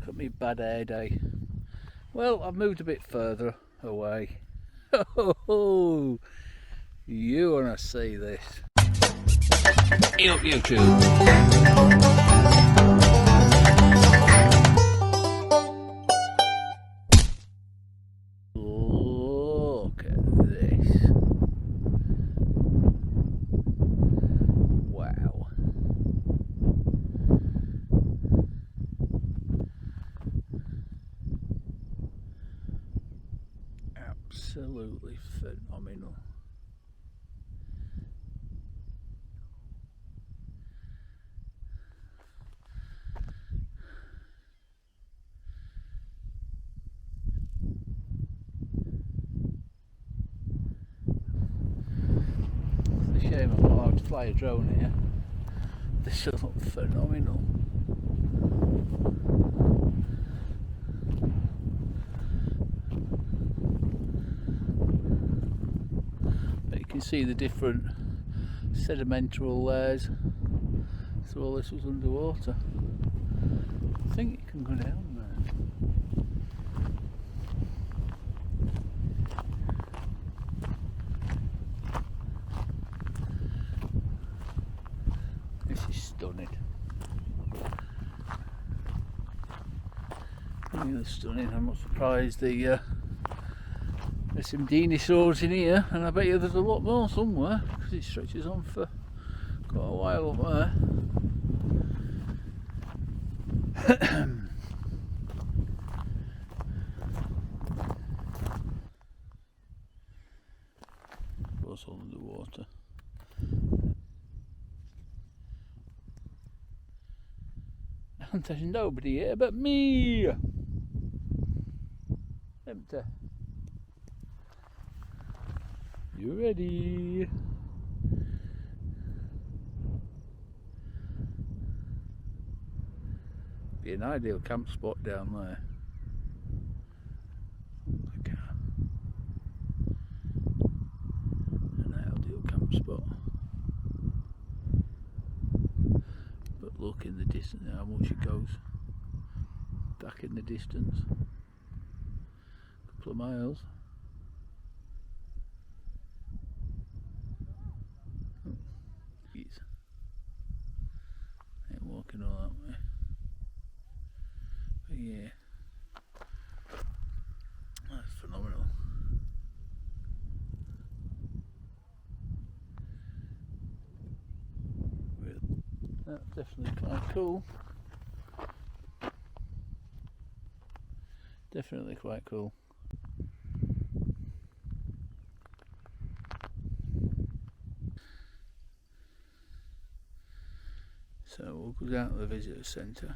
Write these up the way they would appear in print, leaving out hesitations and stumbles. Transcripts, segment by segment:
at me bad hair day. Well, I've moved a bit further away. Oh, you want to see this? YouTube. Look at this. Wow. Absolutely phenomenal. It's a shame I'm not allowed to fly a drone here. This will look phenomenal. But you can see the different sedimental layers. So all this was underwater. I think you can go down there. This is stunning. Really stunning. I'm not surprised there's some dinosaurs in here, and I bet you there's a lot more somewhere because it stretches on for quite a while up there. Goes underwater. And there's nobody here but me. Empty. You ready? Be an ideal camp spot down there. Okay. An ideal camp spot. But look in the distance how much it goes. Back in the distance. A couple of miles. Ain't walking all that way. But yeah. That's phenomenal. That's definitely quite cool. Definitely quite cool. So we'll go down to the visitor centre.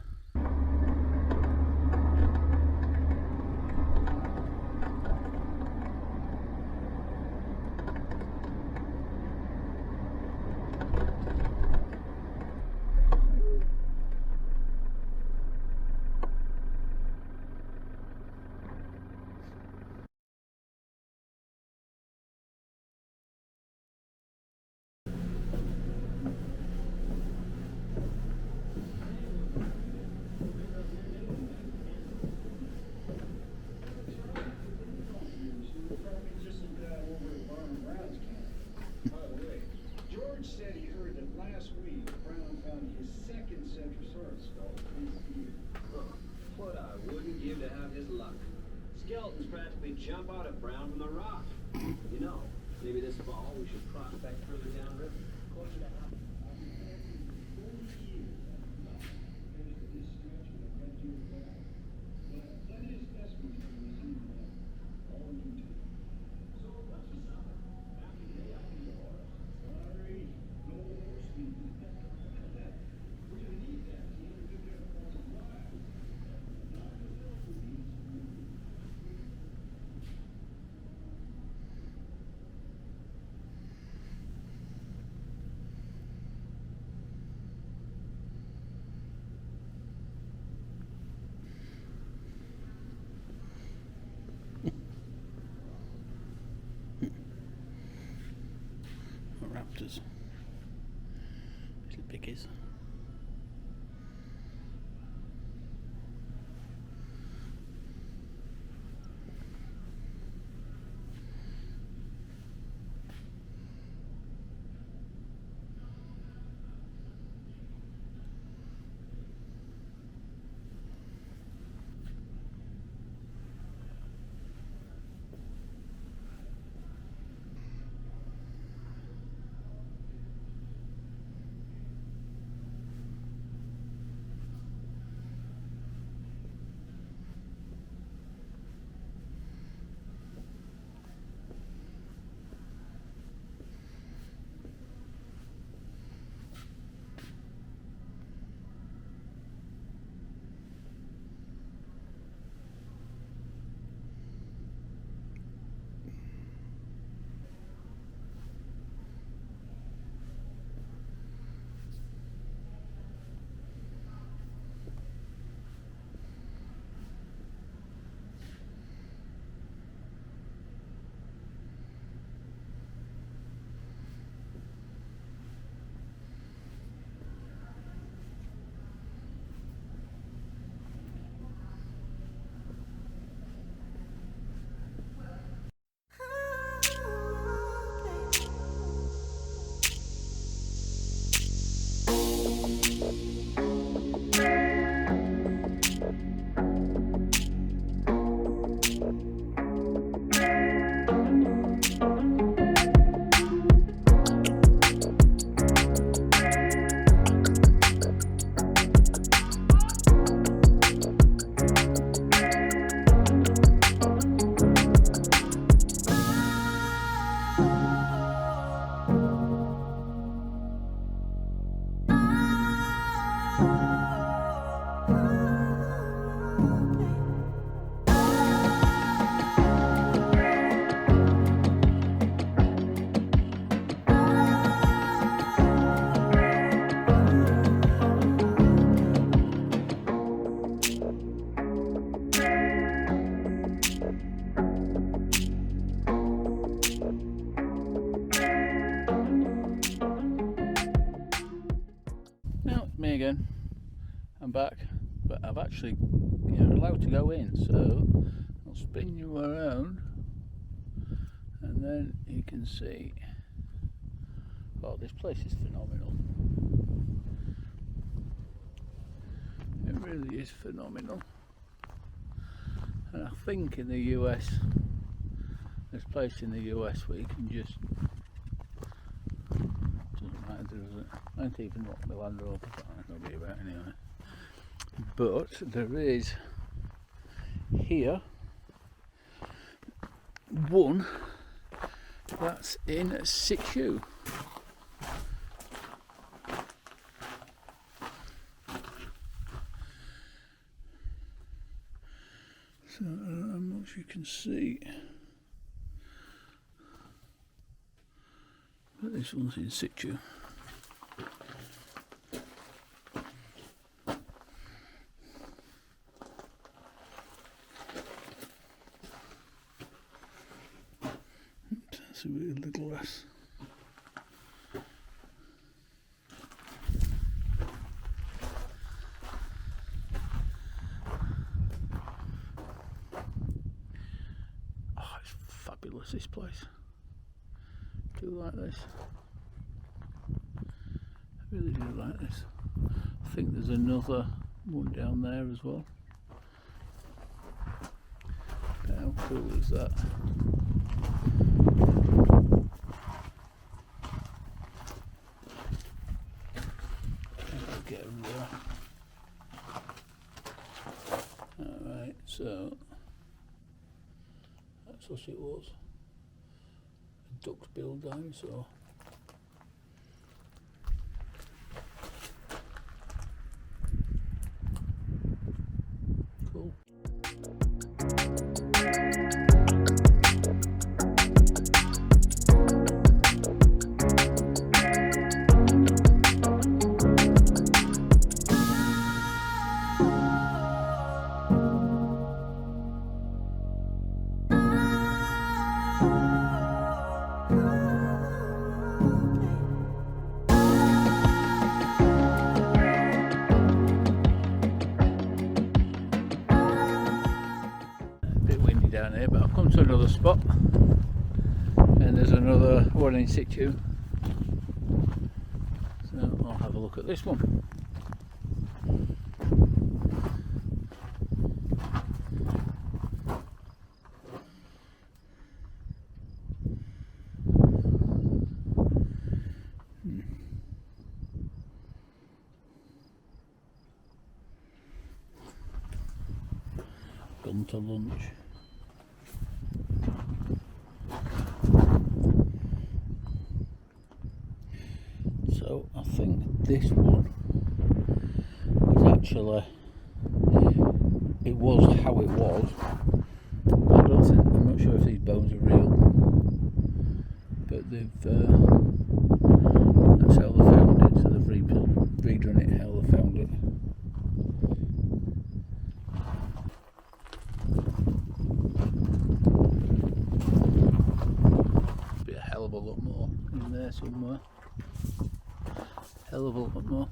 Said he heard that last week Brown found his second Centrosaurus skull in the field. What I wouldn't give to have his luck. Skeletons practically jump out at Brown from the rock. You know, maybe this fall we should prospect further downriver. Raptors. Little piggies. back, but I've actually, you're allowed to go in, so I'll spin you around and then you can see. Oh, this place is phenomenal. It really is phenomenal. And I think in the US, there's a place in the US where you can just, doesn't matter, does it? I don't even know what the landrover, but I'll be about anyway. But there is here one that's in situ. So I don't know how much you can see, but this one's in situ. That's a bit of the glass. Fabulous, this place. Do like this. I really do like this. I think there's another one down there as well. How cool is that? Get over there. Alright, so that's what it was. A duck-billed dinosaur. Cool. Down here, but I've come to another spot and there's another one in situ, so I'll have a look at this one. Gone to lunch. So I think this one was actually, it was how it was. I don't think, I'm not sure if these bones are real, but they've, that's how they found it, so they've redone it how they found it. Be a hell of a lot more in there somewhere. Hell of a lot more.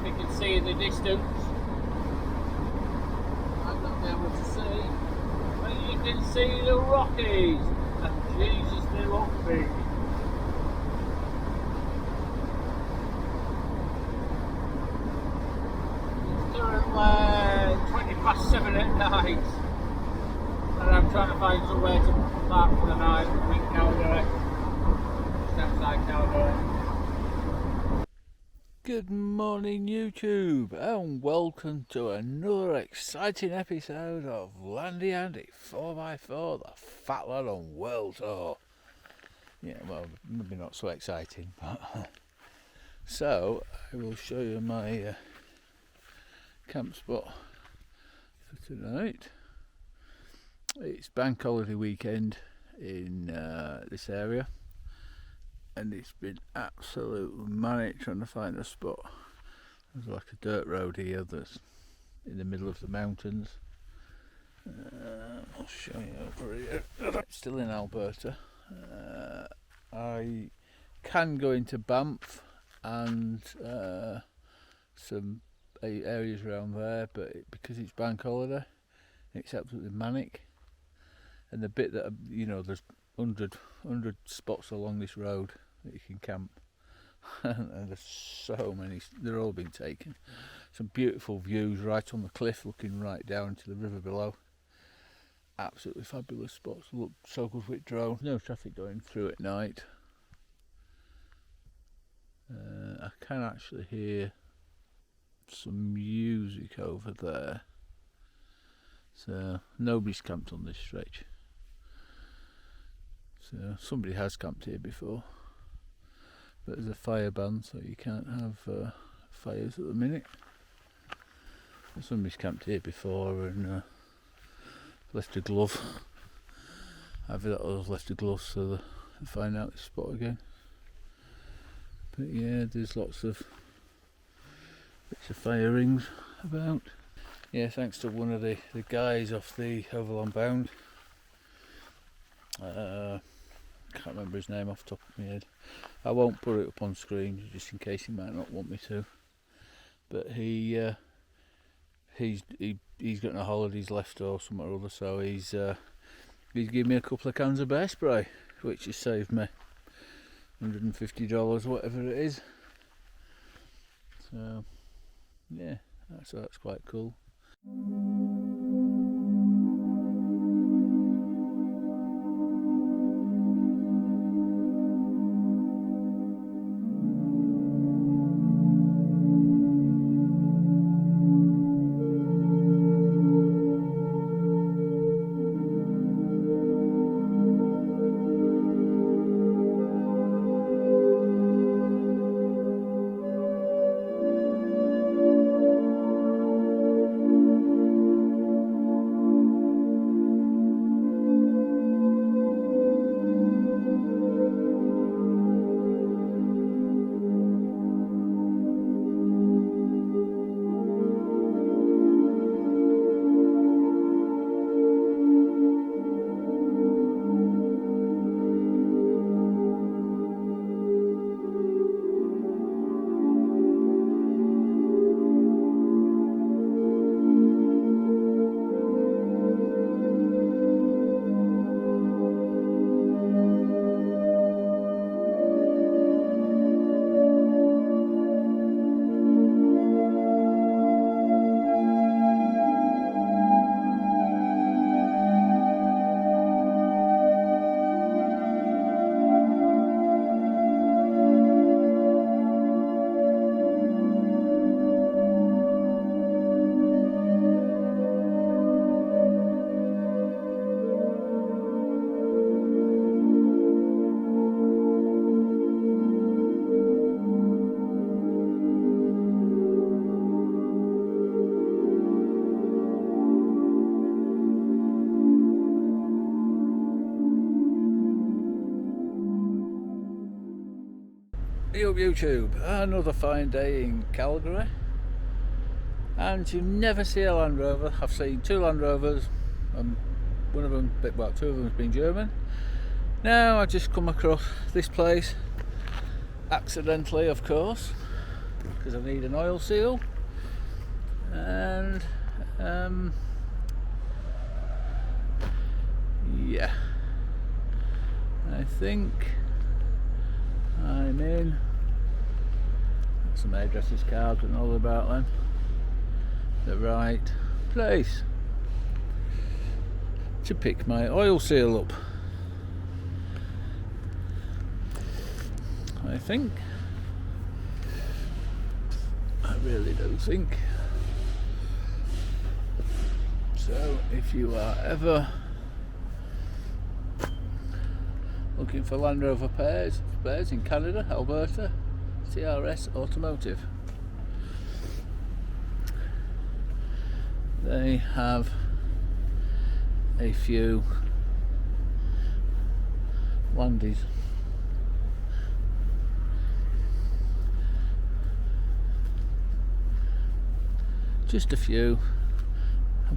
You can see in the distance, I've not been able to see, but you can see the Rockies, and Jesus, they look big. 7 at night, and I'm trying to find somewhere to park for the night in Calgary, just outside Calgary. Good morning YouTube, and welcome to another exciting episode of Landy Andy 4x4, the Fat Lad on World Tour. Yeah, well, maybe not so exciting, but so I will show you my camp spot for tonight. It's bank holiday weekend in this area, and it's been absolutely manic trying to find a spot. There's like a dirt road here that's in the middle of the mountains. I'll show you over here. I'm still in Alberta. I can go into Banff and some areas around there, but because it's bank holiday, it's absolutely manic. And the bit that, you know, there's 100 spots along this road that you can camp, and there's so many, they're all been taken. Some beautiful views right on the cliff looking right down into the river below. Absolutely fabulous spots, look so good with drone. No traffic going through at night. I can actually hear some music over there, so nobody's camped on this stretch. So somebody has camped here before, but there's a fire ban, so you can't have fires at the minute. So somebody's camped here before and left a glove. Either that or left a glove so they find out the spot again. But yeah, there's lots of bits of fire rings about. Yeah, thanks to one of the guys off the overlandbound. Can't remember his name off the top of my head. I won't put it up on screen just in case he might not want me to. But he's got no holidays left or something or other, so he's given me a couple of cans of bear spray, which has saved me $150, whatever it is. So yeah, that's quite cool. Hey up YouTube, another fine day in Calgary, and you never see a Land Rover. I've seen 2 Land Rovers, one of them, well, 2 of them have been German. Now I just come across this place, accidentally of course, because I need an oil seal, and yeah, I think I'm in. Got some hairdressers cards and all about them. the right place to pick my oil seal up. I think. I really do think. So if you are ever looking for Land Rover spares in Canada, Alberta, TRS Automotive, they have a few Landies. Just a few.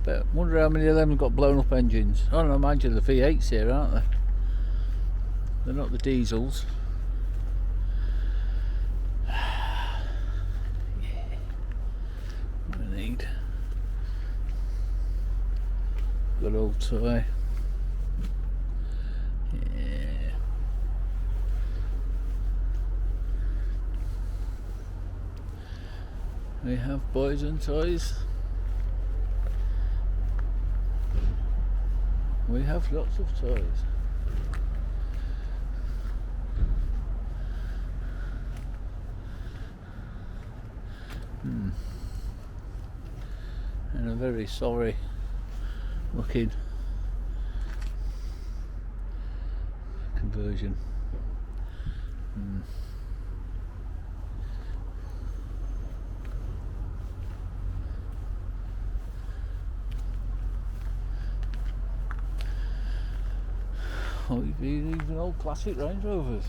I wonder how many of them have got blown up engines. Oh no, mind you, the V8s here, aren't they? They're not the diesels. Yeah. We need good old toy. Yeah. We have boys and toys. We have lots of toys. And a very sorry looking conversion. Oh, even old classic Range Rovers.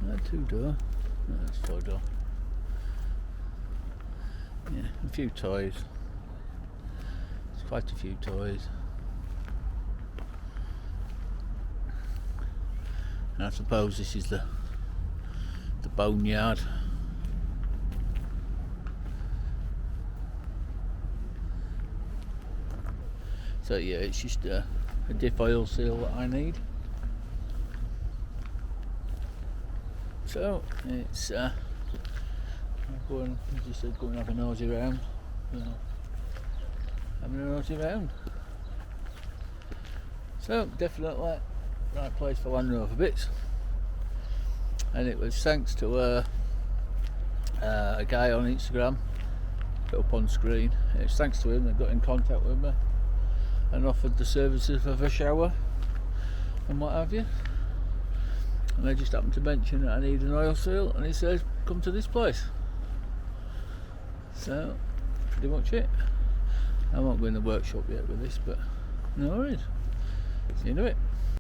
That 2-door. No, that's 4-door. Yeah, a few toys. There's quite a few toys. And I suppose this is the boneyard. So yeah, it's just a diff oil seal that I need. So it's I'll go and, as you said, go and have a nosy round. Having a nosy round. So definitely right place for Land Rover bits. And it was thanks to a guy on Instagram, put up on screen. It's thanks to him that got in contact with me and offered the services of a shower and what have you. And I just happened to mention that I need an oil seal, and he says come to this place. So pretty much it. I won't go in the workshop yet with this, but no worries. See you in a bit.